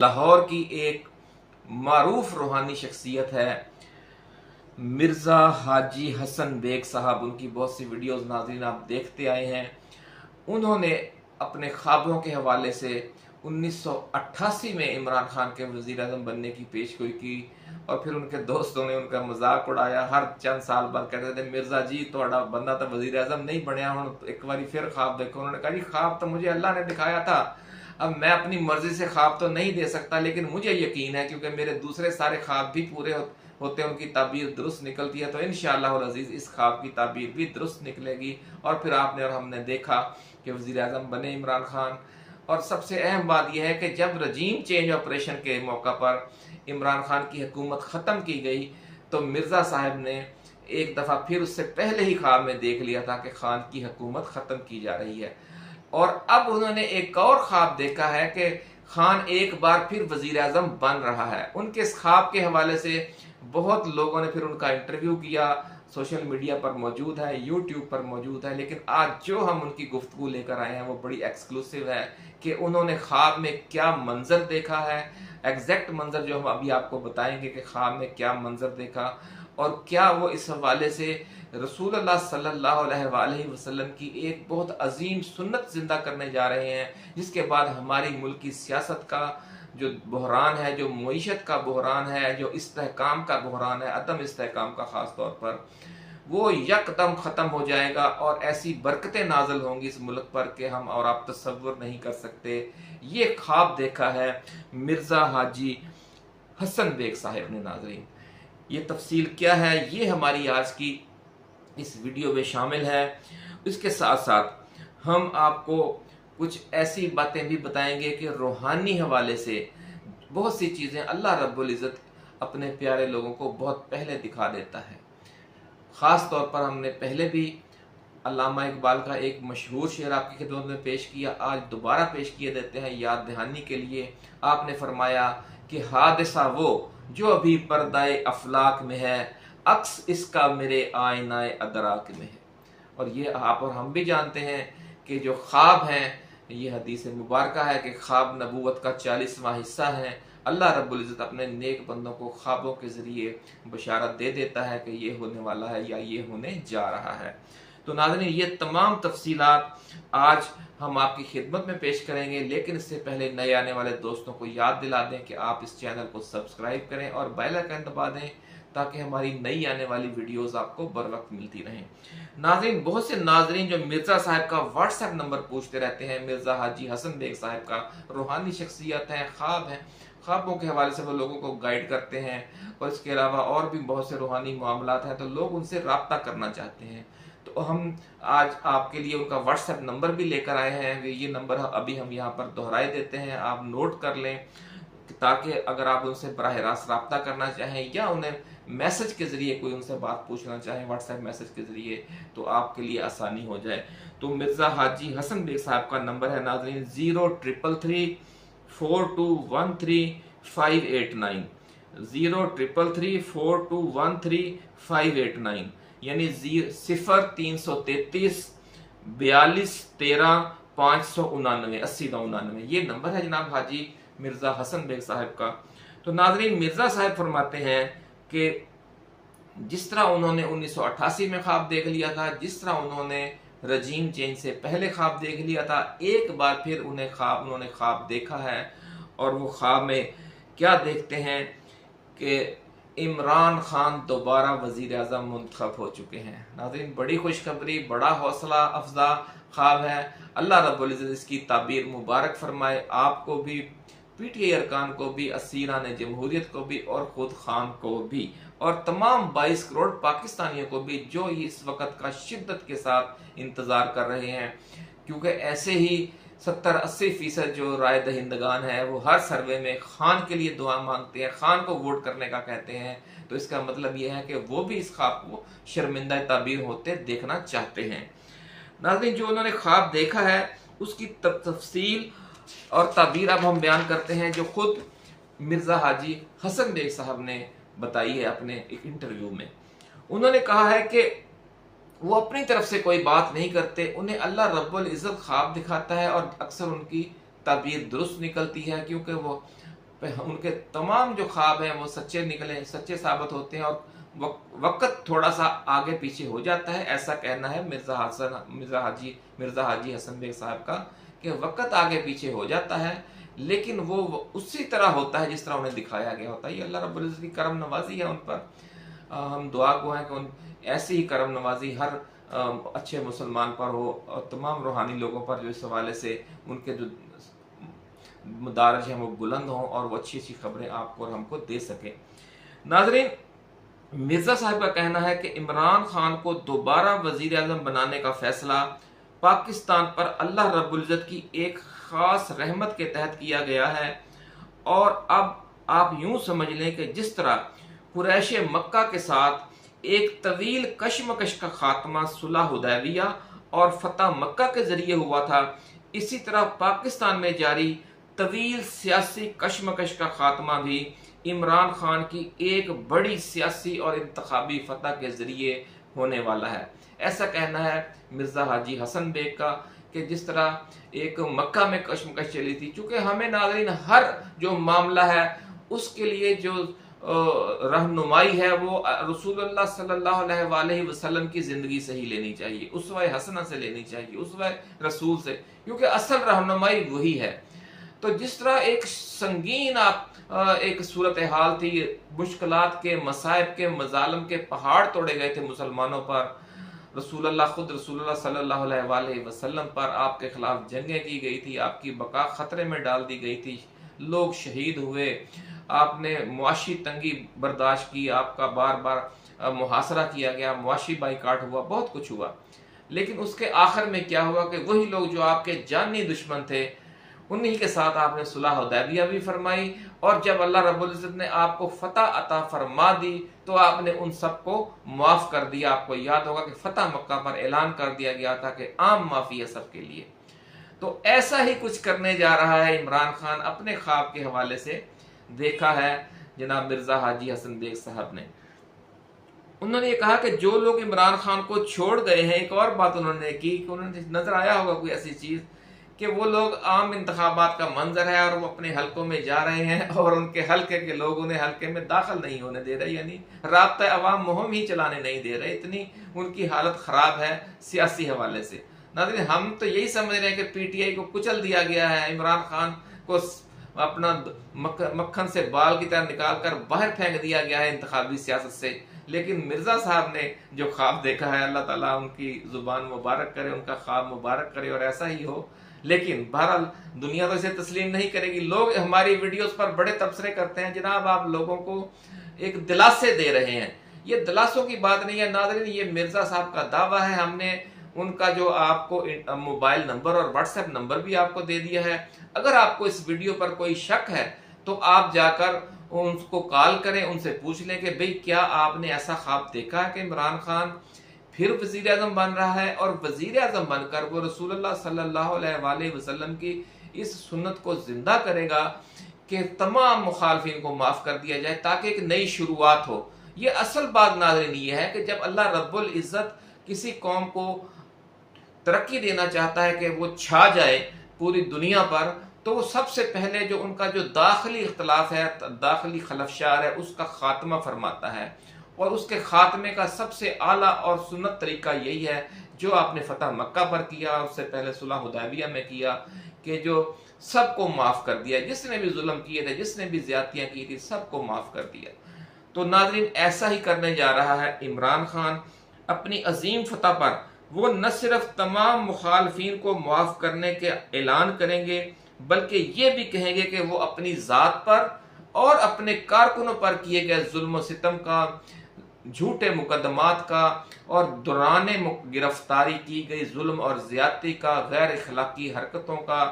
लाहौर की एक मारूफ रूहानी शख्सियत है मिर्ज़ा हाजी हसन बेग साहब। उनकी बहुत सी वीडियोस नाज़रीन आप देखते आए हैं। उन्होंने अपने ख्वाबों के हवाले से 1988 में इमरान खान के वज़ीर आज़म बनने की पेशगोई की और फिर उनके दोस्तों ने उनका मजाक उड़ाया। हर चंद साल बाद कहते थे मिर्ज़ा जी थोड़ा बंदा तो वज़ीर आज़म नहीं बनया, हूँ एक बार फिर ख्वाब देखो। उन्होंने कहा जी ख्वाब तो मुझे अल्लाह ने दिखाया था, अब मैं अपनी मर्जी से ख्वाब तो नहीं दे सकता, लेकिन मुझे यकीन है क्योंकि मेरे दूसरे सारे ख्वाब भी पूरे होते हैं, उनकी ताबीर दुरुस्त निकलती है, तो इंशाअल्लाह अज़ीज़ इस ख्वाब की ताबीर भी दुरुस्त निकलेगी। और फिर आपने और हमने देखा कि वज़ीर आज़म बने इमरान खान। और सबसे अहम बात यह है कि जब रजीम चेंज ऑपरेशन के मौका पर इमरान खान की हुकूमत ख़त्म की गई तो मिर्ज़ा साहब ने एक दफ़ा फिर उससे पहले ही ख्वाब में देख लिया था कि खान की हुकूमत ख़त्म की जा रही है। और अब उन्होंने एक और ख्वाब देखा है कि खान एक बार फिर वज़ीर आज़म बन रहा है। उनके इस ख्वाब के हवाले से बहुत लोगों ने फिर उनका इंटरव्यू किया, सोशल मीडिया पर मौजूद है, यूट्यूब पर मौजूद है। लेकिन आज जो हम उनकी गुफ्तगू लेकर आए हैं वो बड़ी एक्सक्लूसिव है कि उन्होंने ख्वाब में क्या मंजर देखा है, एग्जैक्ट मंजर जो हम अभी आपको बताएंगे कि ख्वाब में क्या मंजर देखा और क्या वो इस हवाले से रसूलुल्लाह सल्लल्लाहु अलैहि वसल्लम की एक बहुत अजीम सुन्नत जिंदा करने जा रहे हैं, जिसके बाद हमारी मुल्क की सियासत का जो बहरान है, जो मईशत का बहरान है, जो इस्तेहकाम का बहरान है, अदम इस्तेहकाम का ख़ास तौर पर, वो यकदम ख़त्म हो जाएगा और ऐसी बरकतें नाजल होंगी इस मुल्क पर कि हम और आप तसव्वुर नहीं कर सकते। ये ख्वाब देखा है मिर्ज़ा हाजी हसन बेग साहब ने। नाजरीन ये तफसील क्या है ये हमारी आज की इस वीडियो में शामिल है। इसके साथ साथ हम आपको कुछ ऐसी बातें भी बताएंगे कि रूहानी हवाले से बहुत सी चीज़ें अल्लाह रब्बुल इज़्ज़त अपने प्यारे लोगों को बहुत पहले दिखा देता है। ख़ास तौर पर हमने पहले भी अल्लामा इकबाल का एक मशहूर शेर आपकी खिदमत में पेश किया, आज दोबारा पेश किए देते हैं याद दहानी के लिए। आपने फरमाया कि हादिसा वो जो अभी पर्दाए अफलाक में है, अक्स इसका मेरे आईनाए अदराक में है। और ये आप और हम भी जानते हैं कि जो ख्वाब हैं, ये हदीस मुबारक है कि ख्वाब नबूवत का 40वां हिस्सा है। अल्लाह रब्बुल इज़्ज़त अपने नेक बंदों को ख्वाबों के ज़रिए बशारत दे देता है कि ये होने वाला है या ये होने जा रहा है। तो नाज़रीन ये तमाम तफसीलात आज हम आपकी खिदमत में पेश करेंगे, लेकिन इससे पहले नए आने वाले दोस्तों को याद दिला दें कि आप इस चैनल को सब्सक्राइब करें और बेल आइकन दबा दें ताकि हमारी नई आने वाली वीडियोस आपको बर वक्त मिलती रहें। नाज़रीन बहुत से नाज़रीन जो मिर्ज़ा साहब का व्हाट्सएप नंबर पूछते रहते हैं, मिर्ज़ा हाजी हसन बेग साहब का रूहानी शख्सियत है, ख्वाब है, ख्वाबों के हवाले से वो लोगों को गाइड करते हैं और इसके अलावा और भी बहुत से रूहानी मामलात हैं, तो लोग उनसे रब्ता करना चाहते हैं। तो हम आज आपके लिए उनका व्हाट्सएप नंबर भी लेकर आए हैं। ये नंबर अभी हम यहाँ पर दोहराए देते हैं, आप नोट कर लें ताकि अगर आप उनसे बराह रास्त रब्ता करना चाहें या उन्हें मैसेज के ज़रिए कोई उनसे बात पूछना चाहें व्हाट्सएप मैसेज के ज़रिए, तो आपके लिए आसानी हो जाए। तो मिर्ज़ा हाजी हसन बेग साहब का नंबर है नाज़रीन 03334213 03334213 यानी 0333 42 13 599 8099 ये नंबर है जनाब हाजी मिर्ज़ा हसन बेग साहब का। तो नाज़रीन मिर्ज़ा साहब फरमाते हैं कि जिस तरह उन्होंने 1988 में ख्वाब देख लिया था, जिस तरह उन्होंने रजीम चेंज से पहले ख्वाब देख लिया था, एक बार फिर उन्होंने ख्वाब देखा है। और वो ख्वाब में क्या देखते हैं कि इमरान खान दोबारा वज़ीर आज़म मुंतखब हो चुके हैं। नाज़रीन बड़ी खुशखबरी, बड़ा हौसला अफजा ख्वाब है। अल्लाह रब्बुल इज़्ज़त इसकी ताबीर मुबारक फरमाए, आपको भी, पीटीआई अरकान को भी, असीरान जमहूरियत को भी और ख़ुद खान को भी और तमाम 22 करोड़ पाकिस्तानियों को भी जो इस वक्त का शिद्दत के साथ इंतज़ार कर रहे हैं। क्योंकि ऐसे ही 70-80% जो राय दहिंदगान है वो हर सर्वे में खान के लिए दुआ मांगते हैं, खान को वोट करने का कहते हैं। तो इसका मतलब यह है कि वो भी इस ख्वाब को शर्मिंदा ताबीर होते देखना चाहते हैं। नाज़रीन जो उन्होंने ख्वाब देखा है उसकी तफसील और ताबीर अब हम बयान करते हैं जो खुद मिर्ज़ा हाजी हसन बेग साहब ने बताई है अपने एक इंटरव्यू में। उन्होंने कहा है कि वो अपनी तरफ से कोई बात नहीं करते, उन्हें अल्लाह रब्बुल इज़्ज़त ख्वाब दिखाता है और अक्सर उनकी ताबीर दुरुस्त निकलती है, क्योंकि वो उनके तमाम जो ख्वाब हैं वो सच्चे निकले, सच्चे साबित होते हैं और वक्त थोड़ा सा आगे पीछे हो जाता है। ऐसा कहना है मिर्जा हाजी हसन बेग साहब का कि वक्त आगे पीछे हो जाता है, लेकिन वो उसी तरह होता है जिस तरह उन्हें दिखाया गया होता है। ये अल्लाह रब्बुल इज्जत की करम नवाजी है उन पर। हम दुआ गो हैं कि उन ऐसी ही करम नवाजी हर अच्छे मुसलमान पर हो और तमाम रूहानी लोगों पर जो इस हवाले से उनके जो मदारज हैं वो बुलंद हों और वो अच्छी अच्छी खबरें आपको और हमको दे सके। नाजरीन, मिर्जा साहब का कहना है कि इमरान खान को दोबारा वजीर आजम बनाने का फैसला पाकिस्तान पर अल्लाह रब्बुल इज्जत की एक खास रहमत के तहत किया गया है और अब आप यूं समझ लें कि जिस तरह कुरैश मक्का के साथ एक तवील कशमकश का खात्मा सुलह हुदैबिया और फतह मक्का के जरिए हुआ था, इसी तरह पाकिस्तान में जारी तवील सियासी कशमकश का खात्मा भी इमरान खान की एक बड़ी सियासी और इंतखाबी फतह के जरिए होने वाला है। ऐसा कहना है मिर्जा हाजी हसन बेग का कि जिस तरह एक मक्का में कशमकश चली थी, चूंकि हमें नाज़रीन हर जो मामला है उसके लिए जो रहनुमाई है वो रसूलुल्लाह सल्लल्लाहु अलैहि वसल्लम की जिंदगी से ही लेनी चाहिए, उसवा हसना से लेनी चाहिए, उसवा रसूल से, क्योंकि असल रहनुमाई वही है। तो जिस तरह एक संगीन एक सूरत हाल थी, मुश्किलात के, मसाइब के, मजालम के पहाड़ तोड़े गए थे मुसलमानों पर, खुद रसूलुल्लाह सल्लल्लाहु अलैहि वसल्लम पर आपके खिलाफ जंगें की गई थी, आपकी बका खतरे में डाल दी गई थी, लोग शहीद हुए, आपने मुआशी तंगी बर्दाश्त की, आपका बार बार मुहासरा किया गया, मुआशी बाइकाट हुआ, बहुत कुछ हुआ। लेकिन उसके आखिर में क्या हुआ कि वही लोग जो आपके जानी दुश्मन थे उन्हीं के साथ आपने सुलह हुदैबिया भी फरमाई, और जब अल्लाह रब्बुल इज्जत ने आपको फतह अता फरमा दी तो आपने उन सबको माफ कर दिया। आपको याद होगा कि फतह मक्का पर ऐलान कर दिया गया था कि आम माफी है सबके लिए। तो ऐसा ही कुछ करने जा रहा है इमरान खान, अपने ख्वाब के हवाले से देखा है जनाब मिर्जा हाजी हसन बेग साहब ने। उन्होंने ये कहा कि जो लोग इमरान खान को छोड़ गए हैं, एक और बात उन्होंने की कि उन्होंने नजर आया होगा कोई ऐसी चीज कि वो लोग आम इंतखाबात का मंजर है और वो अपने हलकों में जा रहे हैं और उनके हलके के लोग उन्हें हलके में दाखिल नहीं होने दे रहे, यानी राब्ता अवाम मुहिम ही चलाने नहीं दे रहे, इतनी उनकी हालत खराब है सियासी हवाले से। नाज़रीन, हम तो यही समझ रहे हैं कि पीटीआई को कुचल दिया गया है, इमरान खान को अपना मक्खन से बाल की तरह निकाल कर बाहर फेंक दिया गया है इंतखाबी सियासत से। लेकिन मिर्जा साहब ने जो ख्वाब देखा है, अल्लाह ताला उनकी जुबान मुबारक करे, उनका ख्वाब मुबारक करे और ऐसा ही हो। लेकिन बहरहाल दुनिया तो इसे तस्लीम नहीं करेगी। लोग हमारी वीडियोस पर बड़े तबसरे करते हैं, जनाब आप लोगों को एक दिलासे दे रहे हैं, ये दिलासों की बात नहीं है नाज़रीन, ये मिर्जा साहब का दावा है। हमने उनका जो आपको मोबाइल नंबर और व्हाट्सएप नंबर भी आपको दे दिया है। अगर आपको इस वीडियो पर कोई शक है तो आप जाकर उनको कॉल करें, उनसे पूछ लें कि भाई क्या आपने ऐसा ख्वाब देखा है कि इमरान खान फिर वजीर आजम बन रहा है और वजीर आजम बनकर वो रसूलुल्लाह सल्लल्लाहु अलैहि वसल्लम की इस सुन्नत को जिंदा करेगा कि तमाम मुखालफिन को माफ कर दिया जाए ताकि एक नई शुरुआत हो। ये असल बात नाज़रीन ये है कि जब अल्लाह रब्बुल इज्जत किसी कौम को तरक्की देना चाहता है कि वो छा जाए पूरी दुनिया पर, तो वो सबसे पहले जो उनका जो दाखिली इख्तलाफ है, दाखिली खलफशार है, उसका खात्मा फरमाता है। और उसके खात्मे का सबसे आला और सुन्नत तरीका यही है जो आपने फतह मक्का पर किया, उससे पहले सुलह हुदैबिया में किया, कि जो सबको माफ कर दिया, जिसने भी जुल्म किए थे, जिसने भी ज्यादतियां की थी, सबको माफ कर दिया। तो नाज़रीन, ऐसा ही करने जा रहा है इमरान खान। अपनी अजीम फतह पर वो न सिर्फ तमाम मुखालफिन को माफ करने के ऐलान करेंगे बल्कि ये भी कहेंगे कि वो अपनी जात पर और अपने कारकुनों पर किए गए जुल्म सितम का, झूठे मुकदमात का और दौराने गिरफ्तारी की गई जुल्म और ज्यादती का, गैर इखलाकी हरकतों का,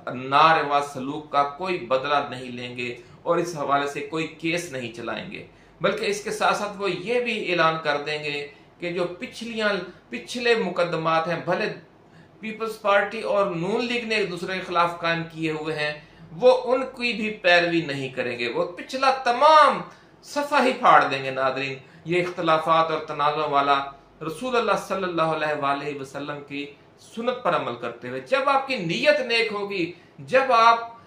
नारवा सलूक का कोई बदला नहीं लेंगे और इस हवाले से कोई केस नहीं चलाएंगे। बल्कि इसके साथ साथ वो ये भी ऐलान कर देंगे कि जो पिछले मुकदमात हैं, भले पीपल्स पार्टी और नून लीग ने एक दूसरे के खिलाफ कायम किए हुए हैं, वो उनकी भी पैरवी नहीं करेंगे, वो पिछला तमाम सफा ही फाड़ देंगे। नादरीन, ये इख्तलाफात और तनाज़ों वाला रसूलुल्लाह सल्लल्लाहु अलैहि वसल्लम की सुन्नत पर अमल करते हुए, जब आपकी नीयत नेक होगी, जब आप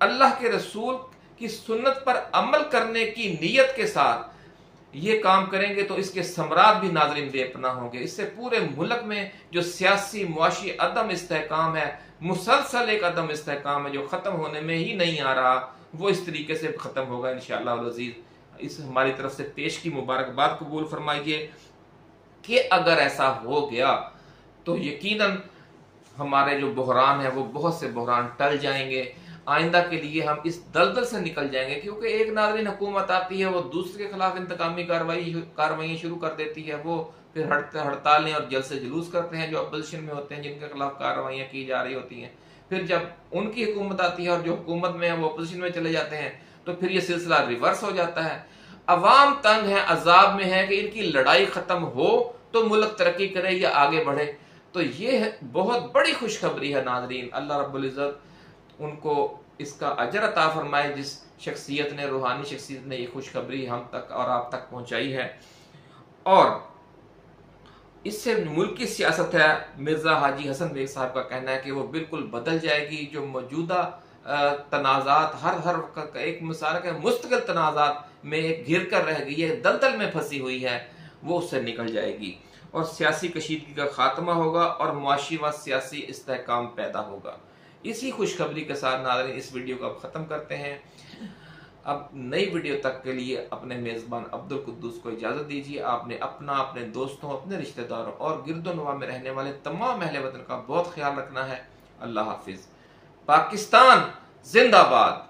अल्लाह के रसूल कि सुन्नत पर अमल करने की नीयत के साथ ये काम करेंगे तो इसके समरात भी नाज़रीन बेपना होंगे। इससे पूरे मुल्क में जो सियासी मुआशी अदम इस्तेहकाम है, मुसलसल एक अदम इस्तेहकाम है जो ख़त्म होने में ही नहीं आ रहा, वो इस तरीके से ख़त्म होगा इंशाअल्लाह अज़ीज़। इस हमारी तरफ से पेश की मुबारकबाद कबूल फरमाइए कि अगर ऐसा हो गया तो यकीनन हमारे जो बहरान है वो बहुत से बहरान टल जाएंगे। आइंदा के लिए हम इस दलदल से निकल जाएंगे, क्योंकि एक नाज़रीन हुकूमत आती है, वो दूसरे के खिलाफ इंतकामी कार्रवाई शुरू कर देती है, वो फिर हड़तालें और जलसे जुलूस करते हैं जो अपोजिशन में होते हैं, जिनके खिलाफ कार्रवाइयाँ की जा रही होती हैं। फिर जब उनकी हुकूमत आती है और जो हुकूमत में है वो अपोजिशन में चले जाते हैं, तो फिर ये सिलसिला रिवर्स हो जाता है। अवाम तंग है, अजाब में है कि इनकी लड़ाई खत्म हो तो मुल्क तरक्की करे या आगे बढ़े। तो ये बहुत बड़ी खुशखबरी है नाज़रीन। अल्लाह रब्बुल इज़्ज़त उनको इसका अजर अता फरमाए जिस शख्सियत ने, रूहानी शख्सियत ने ये खुशखबरी हम तक और आप तक पहुंचाई है। और इससे मुल्क की सियासत है, मिर्ज़ा हाजी हसन बेग साहब का कहना है कि वो बिल्कुल बदल जाएगी। जो मौजूदा तनाज़ात हर एक मिसाल के मुस्तकिल तनाज़ात में एक घिर कर रह गई है, दलदल में फंसी हुई है, वो उससे निकल जाएगी और सियासी कशीदगी का खात्मा होगा और मुआशी व सियासी इस्तेहकाम पैदा होगा। इसी खुशखबरी के साथ नाज़रीन इस वीडियो को अब ख़त्म करते हैं। अब नई वीडियो तक के लिए अपने मेज़बान अब्दुल कुद्दूस को इजाज़त दीजिए। आपने अपना, अपने दोस्तों, अपने रिश्तेदारों और गिरदोनवा में रहने वाले तमाम अहले वतन का बहुत ख्याल रखना है। अल्लाह हाफिज़। पाकिस्तान जिंदाबाद।